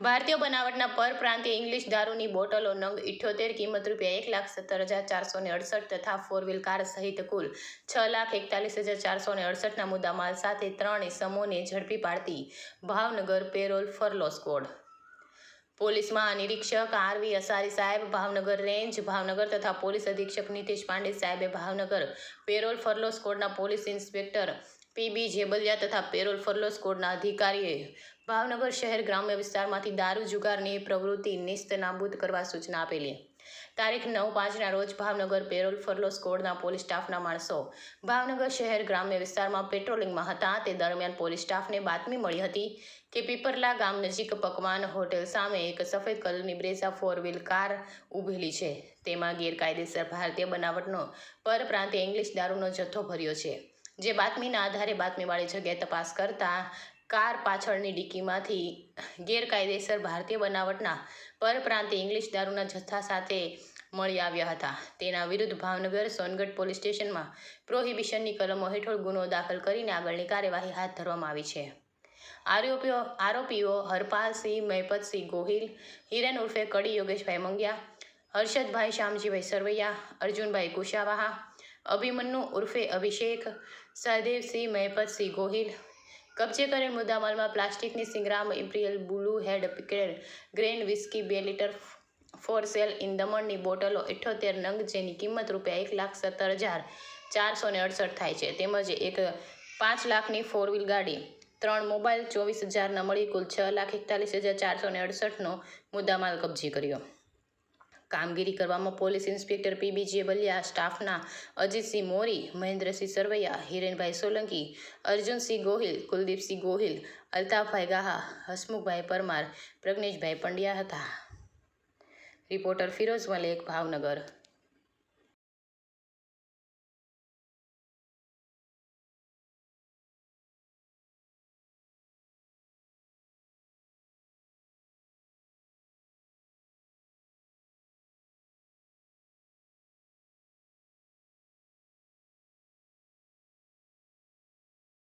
ભારતીય બનાવટના પરપ્રાંતીય ઇંગ્લિશ દારૂની બોટલો નંગ 78, કિંમત ₹1,17,468 તથા 4 વ્હીલ કાર સહિત કુલ ₹6,41,468ના મુદ્દામાલ સાથે 3 ઇસમોને ઝડપી પાડતી Bhavnagar parole furlough squad. Police મહાનિરીક્ષક આર.વી. અસારી સાહેબ ભાવનગર રેન્જ ભાવનગર તથા પોલીસ અધિક્ષક નીતેશ પાંડે સાહેબે ભાવનગર પેરોલ ફરલો સ્ક્વોડના પોલીસ ઇન્સ્પેક્ટર પી.બી. જેબલિયા તથા પેરોલ ફરલો સ્ક્વોડના અધિકારીઓએ ભાવનગર શહેર ગ્રામ્ય વિસ્તારમાંથી દારૂ જુગારની પ્રવૃત્તિ નેસ્તનાબૂદ કરવા સૂચના આપેલી. તારીખ 9/5ના રોજ ભાવનગર પેરોલ ફરલો સ્ક્વોડના પોલીસ સ્ટાફના માણસો ભાવનગર શહેર ગ્રામ્ય વિસ્તારમાં પેટ્રોલિંગમાં હતા. તે દરમિયાન પોલીસ સ્ટાફને બાતમી મળી હતી કે પીપરલા ગામ નજીક પકવાન હોટેલ સામે એક સફેદ કલરની બ્રેઝા 4 વ્હીલ કાર ઊભેલી છે. તેમાં ગેરકાયદેસર ભારતીય બનાવટનો પરપ્રાંતીય ઇંગ્લિશ દારૂનો જથ્થો ભર્યો છે. જે બાતમીના આધારે બાતમીવાળી જગ્યાએ તપાસ કરતા કાર પાછળની ડિક્કીમાંથી ગેરકાયદેસર ભારતીય બનાવટના પરપ્રાંતીય ઇંગ્લિશ દારૂના જથ્થા સાથે મળી આવ્યા હતા. તેના વિરુદ્ધ ભાવનગર સોનગઢ પોલીસ સ્ટેશનમાં પ્રોહિબિશનની કલમો હેઠળ ગુનો દાખલ કરીને આગળની કાર્યવાહી હાથ ધરવામાં આવી છે. આરોપીઓ હરપાલસિંહ મહેપતસિંહ ગોહિલ, હિરેન ઉર્ફે કડી યોગેશભાઈ મંગ્યા, હર્ષદભાઈ શામજીભાઈ સરવૈયા, અર્જુનભાઈ કુશાવાહા, અભિમન્યુ ઉર્ફે અભિષેક, સહદેવસિંહ મહેપતસિંહ ગોહિલ. કબજે કરેલ મુદ્દામાલમાં પ્લાસ્ટિકની સિંગરામ Imperial Blue hand picked grain whisky 2 litre for sale in દમણની બોટલો 78 નંગ જેની કિંમત ₹1,17,468 થાય છે તેમજ એક 5 લાખની 4 વ્હીલ ગાડી, 3 મોબાઈલ 24,000ના મળી કુલ ₹6,41,468નો મુદ્દામાલ કબજે કર્યો. કામગીરી કરવામાં પોલીસ ઇન્સ્પેક્ટર પી.બી. જેબલિયા, સ્ટાફના અજીતસિંહ મોરી, મહેન્દ્રસિંહ સરવૈયા, હિરેનભાઈ સોલંકી, અર્જુનસિંહ ગોહિલ, કુલદીપસિંહ ગોહિલ, અલ્તાફભાઈ ગાહા, હસમુખભાઈ પરમાર, પ્રજ્ઞેશભાઈ પંડ્યા હતા. રિપોર્ટર ફિરોઝ મલેક, ભાવનગર.